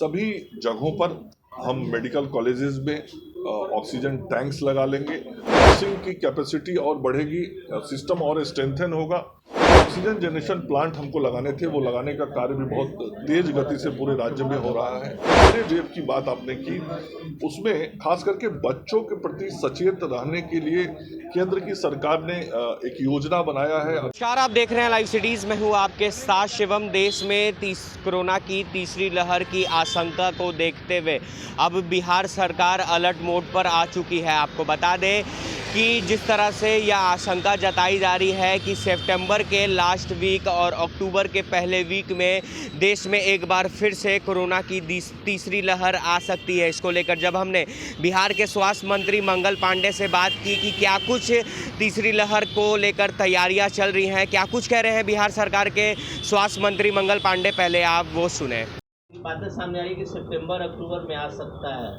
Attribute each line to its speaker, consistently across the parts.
Speaker 1: सभी जगहों पर हम मेडिकल कॉलेजेस में ऑक्सीजन टैंक्स लगा लेंगे। नर्सिंग की कैपेसिटी और बढ़ेगी, सिस्टम और स्ट्रेंथन होगा। ऑक्सीजन जनरेशन प्लांट हमको लगाने थे, वो लगाने का कार्य भी बहुत तेज गति से पूरे राज्य में हो रहा है। मेरे वेव की बात आपने की, उसमें खास करके बच्चों के प्रति सचेत रहने के लिए केंद्र की सरकार ने एक योजना बनाया है।
Speaker 2: नमस्कार, आप देख रहे हैं लाइव सिटीज में हूँ आपके साथ शिवम। देश में कोरोना की तीसरी लहर की आशंका को देखते हुए अब बिहार सरकार अलर्ट मोड पर आ चुकी है। आपको बता दें कि जिस तरह से यह आशंका जताई जा रही है कि सितंबर के लास्ट वीक और अक्टूबर के पहले वीक में देश में एक बार फिर से कोरोना की तीसरी लहर आ सकती है। इसको लेकर जब हमने बिहार के स्वास्थ्य मंत्री मंगल पांडे से बात की कि क्या कुछ तीसरी लहर को लेकर तैयारियां चल रही हैं, क्या कुछ कह रहे हैं बिहार सरकार के स्वास्थ्य मंत्री मंगल पांडे, पहले आप वो सुने।
Speaker 3: बातें सामने आई कि सितंबर अक्टूबर में आ सकता है।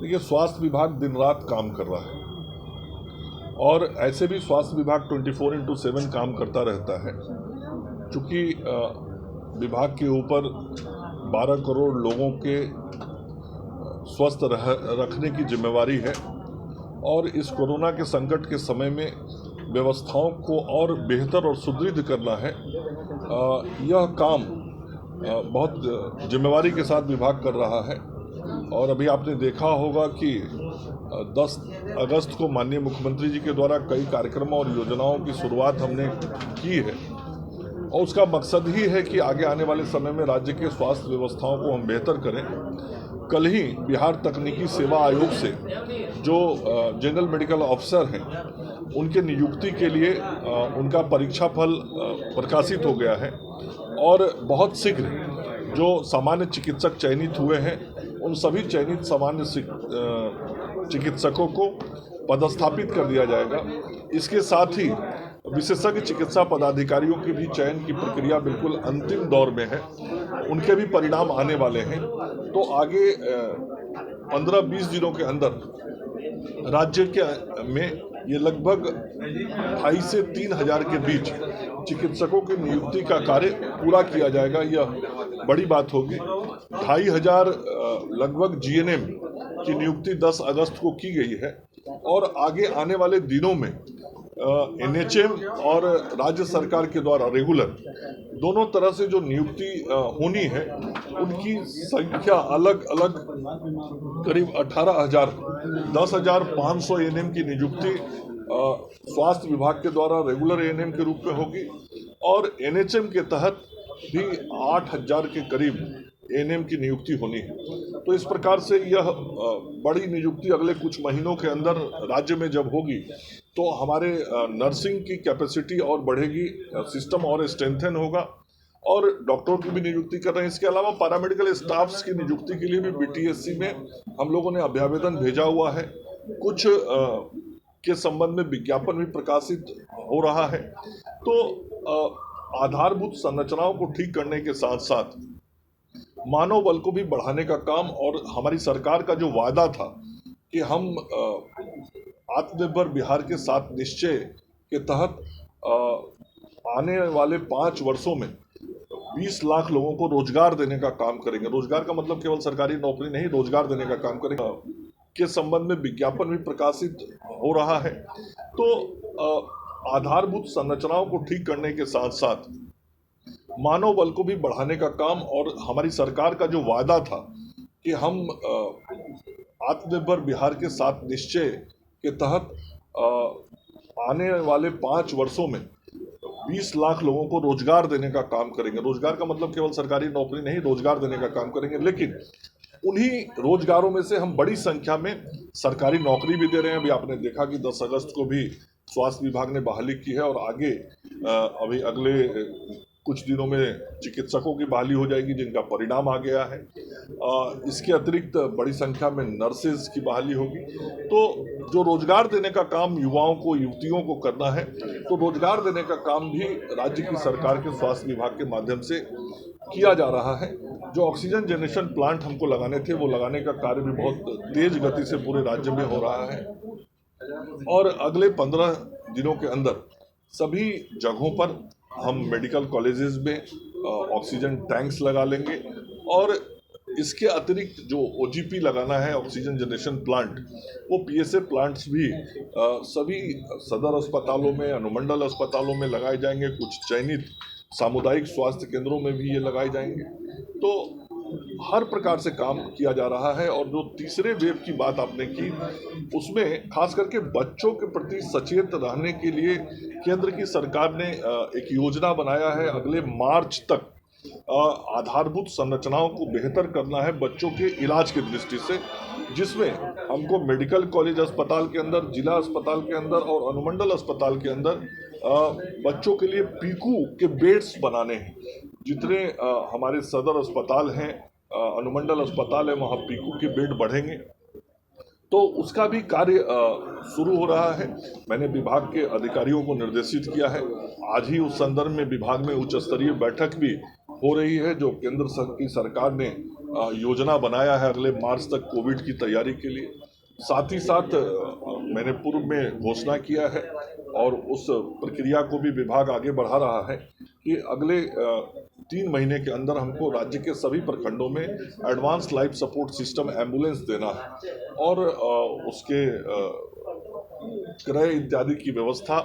Speaker 1: देखिए, स्वास्थ्य विभाग दिन रात काम कर रहा है और ऐसे भी स्वास्थ्य विभाग 24/7 काम करता रहता है। चूँकि विभाग के ऊपर 12 करोड़ लोगों के स्वस्थ रखने की जिम्मेवारी है और इस कोरोना के संकट के समय में व्यवस्थाओं को और बेहतर और सुदृढ़ करना है। यह काम बहुत जिम्मेवारी के साथ विभाग कर रहा है। और अभी आपने देखा होगा कि 10 अगस्त को माननीय मुख्यमंत्री जी के द्वारा कई कार्यक्रमों और योजनाओं की शुरुआत हमने की है और उसका मकसद ही है कि आगे आने वाले समय में राज्य के स्वास्थ्य व्यवस्थाओं को हम बेहतर करें। कल ही बिहार तकनीकी सेवा आयोग से जो जनरल मेडिकल ऑफिसर हैं, उनके नियुक्ति के लिए उनका परीक्षा फल प्रकाशित हो गया है और बहुत शीघ्र जो सामान्य चिकित्सक चयनित हुए हैं, उन सभी चयनित सामान्य चिकित्सकों को पदस्थापित कर दिया जाएगा। इसके साथ ही विशेषज्ञ चिकित्सा पदाधिकारियों की भी चयन की प्रक्रिया बिल्कुल अंतिम दौर में है, उनके भी परिणाम आने वाले हैं। तो आगे 15-20 दिनों के अंदर राज्य के में ये लगभग 2,500 से 3,000 के बीच चिकित्सकों की नियुक्ति का कार्य पूरा किया जाएगा। यह बड़ी बात होगी। 2,500 लगभग जीएनएम की नियुक्ति 10 अगस्त को की गई है और आगे आने वाले दिनों में एनएचएम और राज्य सरकार के द्वारा रेगुलर दोनों तरह से जो नियुक्ति होनी है, उनकी संख्या अलग अलग करीब 18,000 10,500 एएनएम की नियुक्ति स्वास्थ्य विभाग के द्वारा रेगुलर एएनएम के रूप में होगी और एनएचएम के तहत भी 8,000 के करीब एएनएम की नियुक्ति होनी है। तो इस प्रकार से यह बड़ी नियुक्ति अगले कुछ महीनों के अंदर राज्य में जब होगी तो हमारे नर्सिंग की कैपेसिटी और बढ़ेगी, सिस्टम और स्ट्रेंथन होगा और डॉक्टरों की भी नियुक्ति कर रहे हैं। इसके अलावा पैरामेडिकल स्टाफ्स की नियुक्ति के लिए भी बीटीएससी में हम लोगों ने अभ्यावेदन भेजा हुआ है। कुछ के संबंध में विज्ञापन भी प्रकाशित हो रहा है। तो आधारभूत संरचनाओं को ठीक करने के साथ साथ मानव बल को भी बढ़ाने का काम और हमारी सरकार का जो वादा था कि हम आत्मनिर्भर बिहार के 7 निश्चय के तहत आने वाले 5 वर्षों में 20 लाख लोगों को रोजगार देने का काम करेंगे। रोजगार का मतलब केवल सरकारी नौकरी नहीं, रोजगार देने का काम करेंगे। के संबंध में विज्ञापन भी प्रकाशित हो रहा है। तो आधारभूत संरचनाओं को ठीक करने के साथ साथ मानव बल को भी बढ़ाने का काम और हमारी सरकार का जो वादा था कि हम आत्मनिर्भर बिहार के 7 निश्चय के तहत आने वाले 5 वर्षों में 20 लाख लोगों को रोजगार देने का काम करेंगे। रोजगार का मतलब केवल सरकारी नौकरी नहीं, रोजगार देने का काम करेंगे। लेकिन उन्हीं रोजगारों में से हम बड़ी संख्या में सरकारी नौकरी भी दे रहे हैं। अभी आपने देखा कि 10 अगस्त को भी स्वास्थ्य विभाग ने बहाली की है और आगे अभी अगले कुछ दिनों में चिकित्सकों की बहाली हो जाएगी, जिनका परिणाम आ गया है। इसके अतिरिक्त बड़ी संख्या में नर्सेज की बहाली होगी। तो जो रोजगार देने का काम युवाओं को, युवतियों को करना है, तो रोजगार देने का काम भी राज्य की सरकार के स्वास्थ्य विभाग के माध्यम से किया जा रहा है। जो ऑक्सीजन जनरेशन प्लांट हमको लगाने थे, वो लगाने का कार्य भी बहुत तेज गति से पूरे राज्य में हो रहा है और अगले 15 दिनों के अंदर सभी जगहों पर हम मेडिकल कॉलेजेस में ऑक्सीजन टैंक्स लगा लेंगे और इसके अतिरिक्त जो ओजीपी लगाना है, ऑक्सीजन जनरेशन प्लांट, वो पीएसए प्लांट्स भी सभी सदर अस्पतालों में, अनुमंडल अस्पतालों में लगाए जाएंगे। कुछ चयनित सामुदायिक स्वास्थ्य केंद्रों में भी ये लगाए जाएंगे। तो हर प्रकार से काम किया जा रहा है। और जो तीसरे वेव की बात आपने की, उसमें खास करके बच्चों के प्रति सचेत रहने के लिए केंद्र की सरकार ने एक योजना बनाया है। अगले मार्च तक आधारभूत संरचनाओं को बेहतर करना है बच्चों के इलाज की दृष्टि से, जिसमें हमको मेडिकल कॉलेज अस्पताल के अंदर, जिला अस्पताल के अंदर और अनुमंडल अस्पताल के अंदर बच्चों के लिए पीकू के बेड्स बनाने हैं। जितने हमारे सदर अस्पताल हैं, अनुमंडल अस्पताल है, वहाँ पीकू के बेड बढ़ेंगे। तो उसका भी कार्य शुरू हो रहा है। मैंने विभाग के अधिकारियों को निर्देशित किया है। आज ही उस संदर्भ में विभाग में उच्च स्तरीय बैठक भी हो रही है, जो केंद्र की सरकार ने योजना बनाया है अगले मार्च तक कोविड की तैयारी के लिए। साथ ही साथ मैंने पूर्व में घोषणा किया है और उस प्रक्रिया को भी विभाग आगे बढ़ा रहा है कि अगले 3 महीने के अंदर हमको राज्य के सभी प्रखंडों में advance life support system ambulance देना है और उसके क्रय इत्यादि की व्यवस्था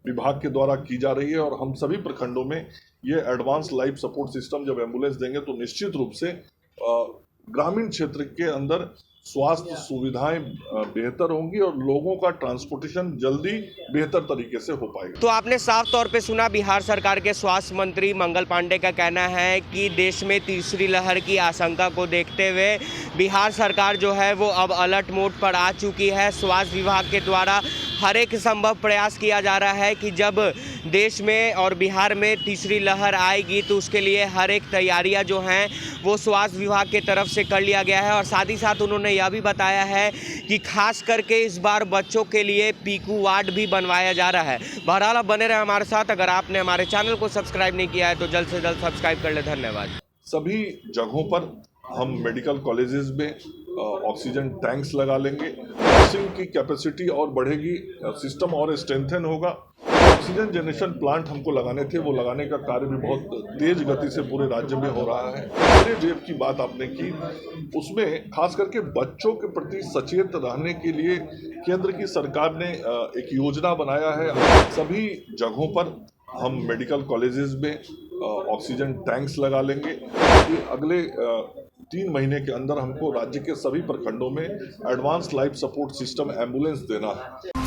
Speaker 1: विभाग के द्वारा की जा रही है। और हम सभी प्रखंडों में ये एडवांस लाइफ सपोर्ट सिस्टम जब एम्बुलेंस देंगे तो निश्चित रूप से ग्रामीण क्षेत्र के अंदर स्वास्थ्य सुविधाएं बेहतर होंगी और लोगों का ट्रांसपोर्टेशन जल्दी बेहतर तरीके से हो पाएगा।
Speaker 2: तो आपने साफ तौर पे सुना, बिहार सरकार के स्वास्थ्य मंत्री मंगल पांडे का कहना है कि देश में तीसरी लहर की आशंका को देखते हुए बिहार सरकार जो है वो अब अलर्ट मोड पर आ चुकी है। स्वास्थ्य विभाग के द्वारा हर एक संभव प्रयास किया जा रहा है कि जब देश में और बिहार में तीसरी लहर आएगी तो उसके लिए हर एक तैयारियां जो हैं वो स्वास्थ्य विभाग की तरफ से कर लिया गया है। और साथ ही साथ उन्होंने यह भी बताया है कि खास करके इस बार बच्चों के लिए पीकू वार्ड भी बनवाया जा रहा है। बहरहाल बने रहे हमारे साथ। अगर आपने हमारे चैनल को सब्सक्राइब नहीं किया है तो जल्द से जल्द सब्सक्राइब कर ले। धन्यवाद।
Speaker 1: सभी जगहों पर हम मेडिकल कॉलेजेस में ऑक्सीजन टैंक्स लगा लेंगे। नर्सिंग की कैपेसिटी और बढ़ेगी, सिस्टम और स्ट्रेंथन होगा। ऑक्सीजन जनरेशन प्लांट हमको लगाने थे, वो लगाने का कार्य भी बहुत तेज गति से पूरे राज्य में हो रहा है। तीसरे वेव की बात आपने की, उसमें खास करके बच्चों के प्रति सचेत रहने के लिए केंद्र की सरकार ने एक योजना बनाया है। सभी जगहों पर हम मेडिकल कॉलेजेस में ऑक्सीजन टैंक्स लगा लेंगे कि अगले 3 महीने के अंदर हमको राज्य के सभी प्रखंडों में advance life support system ambulance देना है।